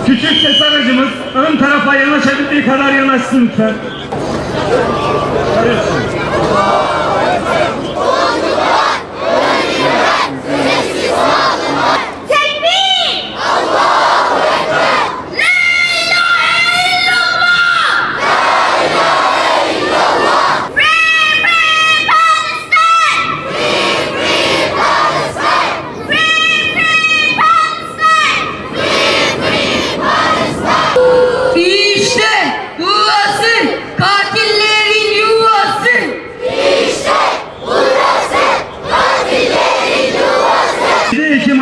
Küçük ses aracımız ön tarafa yanaşabildiği kadar yanaşsın lütfen.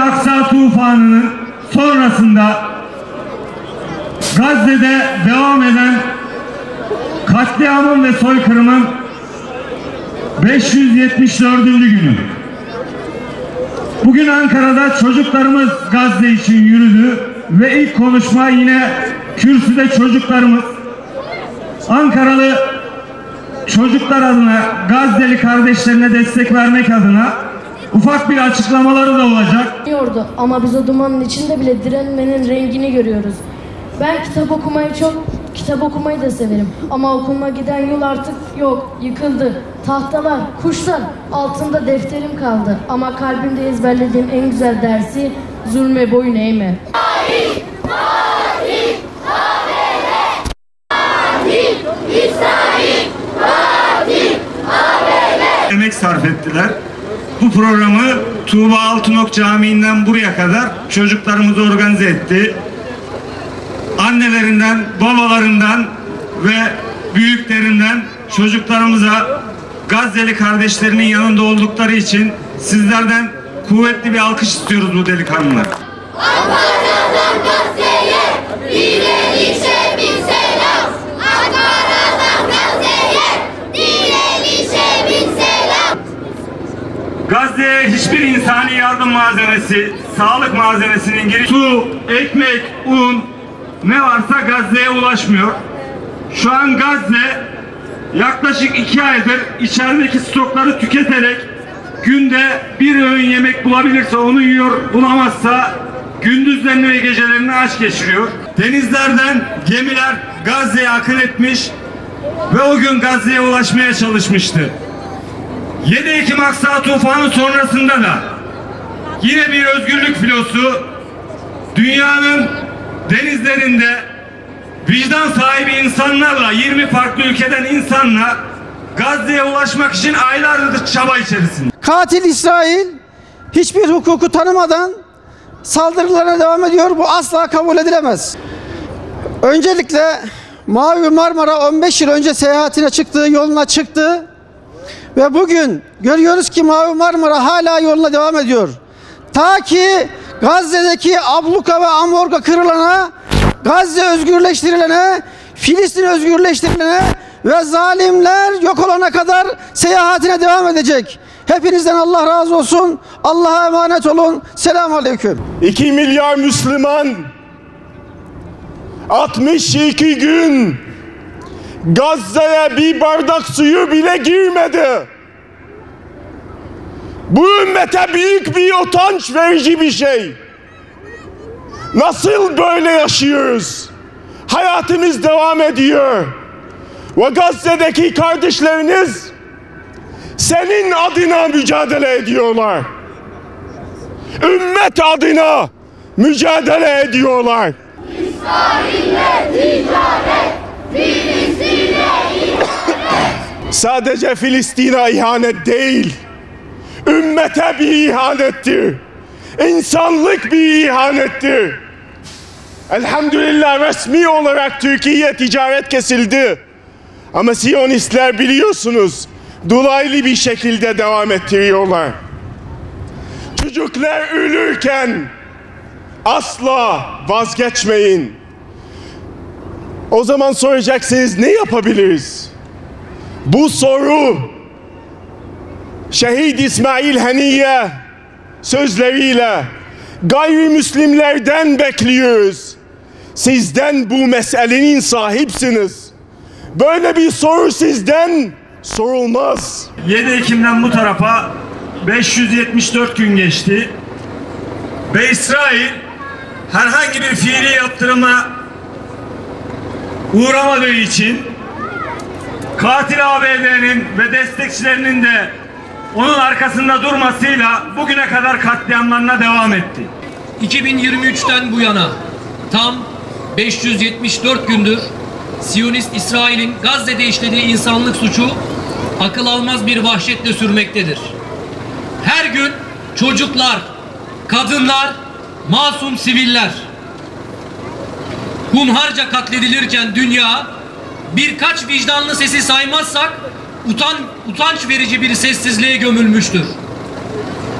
Aksa tufanının sonrasında Gazze'de devam eden katliamın ve soykırımın 574. günü. Bugün Ankara'da çocuklarımız Gazze için yürüdü ve ilk konuşma yine kürsüde çocuklarımız, Ankaralı çocuklar adına, Gazze'li kardeşlerine destek vermek adına ufak bir açıklamaları da olacak. Ama biz o dumanın içinde bile direnmenin rengini görüyoruz. Ben kitap okumayı da severim. Ama okuluma giden yol artık yok, yıkıldı. Tahtalar, kuşlar, altında defterim kaldı. Ama kalbimde ezberlediğim en güzel dersi zulme boyun eğme. Emek sarf ettiler. Bu programı Tuğba Altınok Camii'nden buraya kadar çocuklarımız organize etti. Annelerinden, babalarından ve büyüklerinden çocuklarımıza Gazze'li kardeşlerinin yanında oldukları için sizlerden kuvvetli bir alkış istiyoruz bu delikanlılar. Ankara'dan Gazze'ye direnişe bin selam. Ankara'dan Gazze'ye direnişe bin selam. Gazze'ye hiçbir insani yardım malzemesi, sağlık malzemesinin girişi, su, ekmek, un ne varsa Gazze'ye ulaşmıyor. Şu an Gazze yaklaşık 2 aydır içerideki stokları tüketerek günde bir öğün yemek bulabilirse onu yiyor, bulamazsa gündüzlerini ve gecelerini aç geçiriyor. Denizlerden gemiler Gazze'ye akın etmiş ve o gün Gazze'ye ulaşmaya çalışmıştı. 7 Ekim Aksa tufanı sonrasında da yine bir özgürlük filosu dünyanın denizlerinde vicdan sahibi insanlarla, 20 farklı ülkeden insanla Gazze'ye ulaşmak için aylardır çaba içerisinde. Katil İsrail hiçbir hukuku tanımadan saldırılarına devam ediyor. Bu asla kabul edilemez. Öncelikle Mavi Marmara 15 yıl önce seyahatine çıktı, yoluna çıktı. Ve bugün görüyoruz ki Mavi Marmara hala yoluna devam ediyor. Ta ki Gazze'deki abluka ve ambargo kırılana, Gazze özgürleştirilene, Filistin özgürleştirilene ve zalimler yok olana kadar seyahatine devam edecek. Hepinizden Allah razı olsun. Allah'a emanet olun. Selamun aleyküm. 2 milyar Müslüman 62 gün Gazze'ye bir bardak suyu bile girmedi. Bu ümmete büyük bir utanç verici bir şey. Nasıl böyle yaşıyoruz? Hayatımız devam ediyor. Ve Gazze'deki kardeşleriniz senin adına mücadele ediyorlar. Ümmet adına mücadele ediyorlar. İsrail'le ticaret, Filistin'e ihanet. Sadece Filistin'e ihanet değil, ümmete bir ihanettir. İnsanlık bir ihanettir. Elhamdülillah resmi olarak Türkiye ticaret kesildi. Ama Siyonistler biliyorsunuz dolaylı bir şekilde devam ettiriyorlar. Çocuklar ölürken asla vazgeçmeyin. O zaman soracaksınız ne yapabiliriz? Bu soru Şehit İsmail Haniye sözleriyle gayrimüslimlerden bekliyoruz. Sizden bu meselenin sahipsiniz. Böyle bir soru sizden sorulmaz. 7 Ekim'den bu tarafa 574 gün geçti ve İsrail herhangi bir fiili yaptırıma uğramadığı için katil ABD'nin ve destekçilerinin de onun arkasında durmasıyla bugüne kadar katliamlarına devam etti. 2023'ten bu yana tam 574 gündür Siyonist İsrail'in Gazze'de işlediği insanlık suçu akıl almaz bir vahşetle sürmektedir. Her gün çocuklar, kadınlar, masum siviller hunharca katledilirken dünya birkaç vicdanlı sesi saymazsak utanç verici bir sessizliğe gömülmüştür.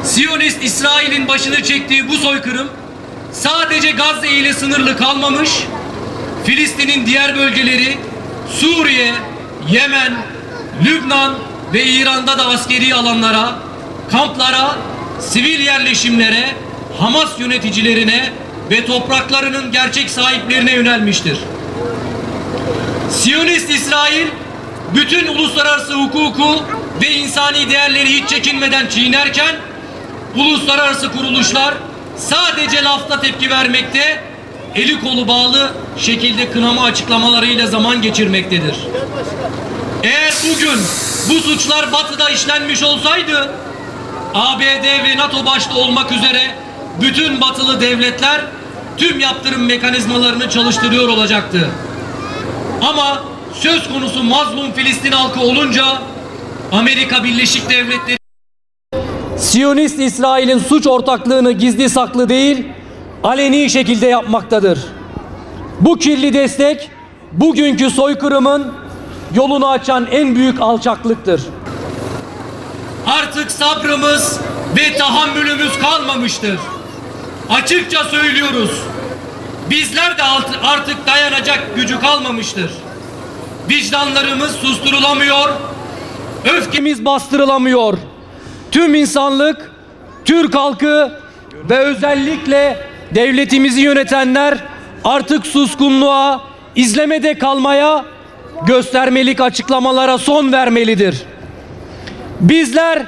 Siyonist İsrail'in başını çektiği bu soykırım sadece Gazze ile sınırlı kalmamış, Filistin'in diğer bölgeleri, Suriye, Yemen, Lübnan ve İran'da da askeri alanlara, kamplara, sivil yerleşimlere, Hamas yöneticilerine ve topraklarının gerçek sahiplerine yönelmiştir. Siyonist İsrail bütün uluslararası hukuku ve insani değerleri hiç çekinmeden çiğnerken uluslararası kuruluşlar sadece lafta tepki vermekte, eli kolu bağlı şekilde kınama açıklamalarıyla zaman geçirmektedir. Eğer bugün bu suçlar Batı'da işlenmiş olsaydı, ABD ve NATO başta olmak üzere bütün batılı devletler tüm yaptırım mekanizmalarını çalıştırıyor olacaktı. Ama söz konusu mazlum Filistin halkı olunca Amerika Birleşik Devletleri Siyonist İsrail'in suç ortaklığını gizli saklı değil, aleni şekilde yapmaktadır. Bu kirli destek bugünkü soykırımın yolunu açan en büyük alçaklıktır. Artık sabrımız ve tahammülümüz kalmamıştır. Açıkça söylüyoruz. Bizler de artık dayanacak gücü kalmamıştır. Vicdanlarımız susturulamıyor, öfkemiz bastırılamıyor. Tüm insanlık, Türk halkı ve özellikle devletimizi yönetenler artık suskunluğa, izlemede kalmaya, göstermelik açıklamalara son vermelidir. Bizler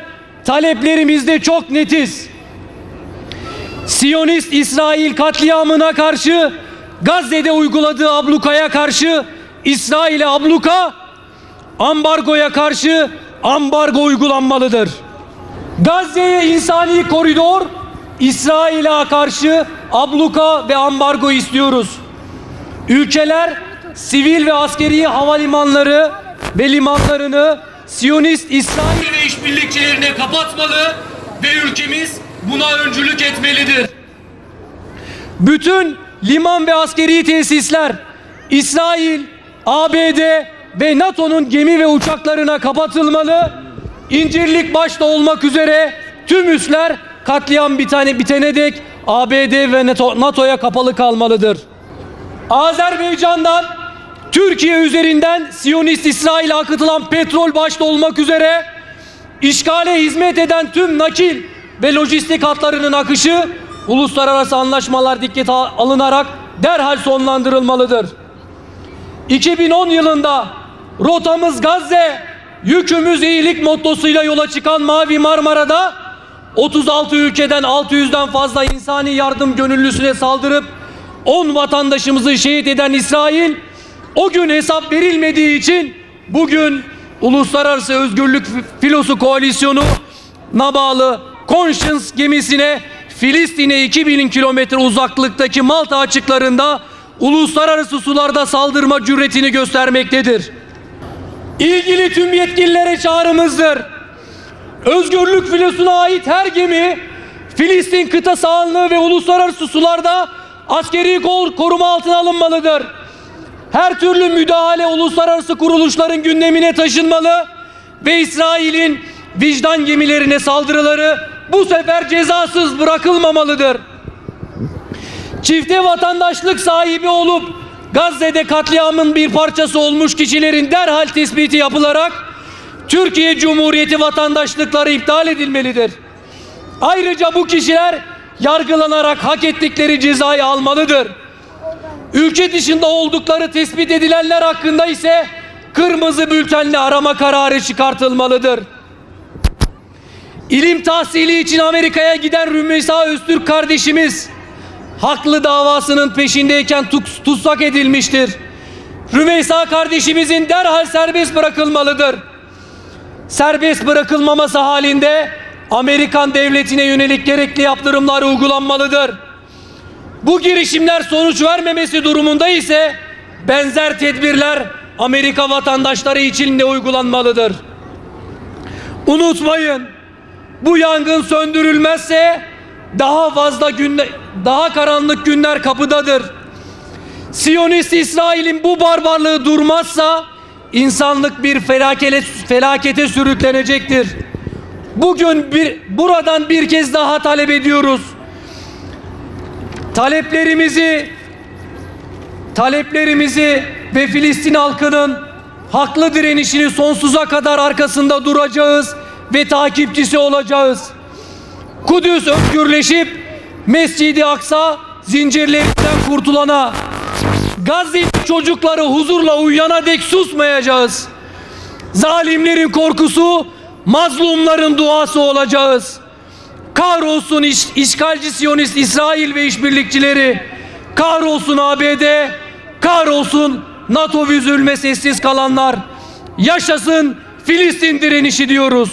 taleplerimizde çok netiz. Siyonist İsrail katliamına karşı, Gazze'de uyguladığı ablukaya karşı İsrail'e abluka, ambargoya karşı ambargo uygulanmalıdır. Gazze'ye insani koridor, İsrail'e karşı abluka ve ambargo istiyoruz. Ülkeler sivil ve askeri havalimanları ve limanlarını Siyonist İsrail ve işbirlikçilerine kapatmalı ve ülkemiz buna öncülük etmelidir. Bütün liman ve askeri tesisler İsrail, ABD ve NATO'nun gemi ve uçaklarına kapatılmalı. İncirlik başta olmak üzere tüm üsler katliam bitene dek ABD ve NATO'ya kapalı kalmalıdır. Azerbaycan'dan Türkiye üzerinden Siyonist İsrail'e akıtılan petrol başta olmak üzere işgale hizmet eden tüm nakil ve lojistik hatlarının akışı uluslararası anlaşmalar dikkate alınarak derhal sonlandırılmalıdır. 2010 yılında rotamız Gazze, yükümüz iyilik mottosuyla yola çıkan Mavi Marmara'da 36 ülkeden 600'den fazla insani yardım gönüllüsüne saldırıp 10 vatandaşımızı şehit eden İsrail, o gün hesap verilmediği için bugün Uluslararası Özgürlük Filosu Koalisyonu'na bağlı Conscience gemisine Filistin'e 2000 kilometre uzaklıktaki Malta açıklarında uluslararası sularda saldırma cüretini göstermektedir. İlgili tüm yetkililere çağrımızdır. Özgürlük Filosu'na ait her gemi Filistin kıta sahanlığı ve uluslararası sularda askeri koruma altına alınmalıdır. Her türlü müdahale uluslararası kuruluşların gündemine taşınmalı ve İsrail'in vicdan gemilerine saldırıları bu sefer cezasız bırakılmamalıdır. Çifte vatandaşlık sahibi olup Gazze'de katliamın bir parçası olmuş kişilerin derhal tespiti yapılarak Türkiye Cumhuriyeti vatandaşlıkları iptal edilmelidir. Ayrıca bu kişiler yargılanarak hak ettikleri cezayı almalıdır. Ülke dışında oldukları tespit edilenler hakkında ise kırmızı bültenle arama kararı çıkartılmalıdır. İlim tahsili için Amerika'ya giden Rümeysa Öztürk kardeşimiz haklı davasının peşindeyken tutsak edilmiştir. Rümeysa kardeşimizin derhal serbest bırakılmalıdır. Serbest bırakılmaması halinde Amerikan devletine yönelik gerekli yaptırımlar uygulanmalıdır. Bu girişimler sonuç vermemesi durumunda ise benzer tedbirler Amerika vatandaşları için de uygulanmalıdır. Unutmayın, bu yangın söndürülmezse daha karanlık günler kapıdadır. Siyonist İsrail'in bu barbarlığı durmazsa insanlık bir felakete sürüklenecektir. Bugün buradan bir kez daha talep ediyoruz. Taleplerimizi ve Filistin halkının haklı direnişini sonsuza kadar arkasında duracağız ve takipçisi olacağız. Kudüs özgürleşip Mescid-i Aksa zincirlerinden kurtulana, Gazze çocukları huzurla uyuyana dek susmayacağız. Zalimlerin korkusu, mazlumların duası olacağız. Kahrolsun işgalci Siyonist İsrail ve işbirlikçileri, kahrolsun ABD, kahrolsun NATO ve zulme sessiz kalanlar. Yaşasın Filistin direnişi diyoruz.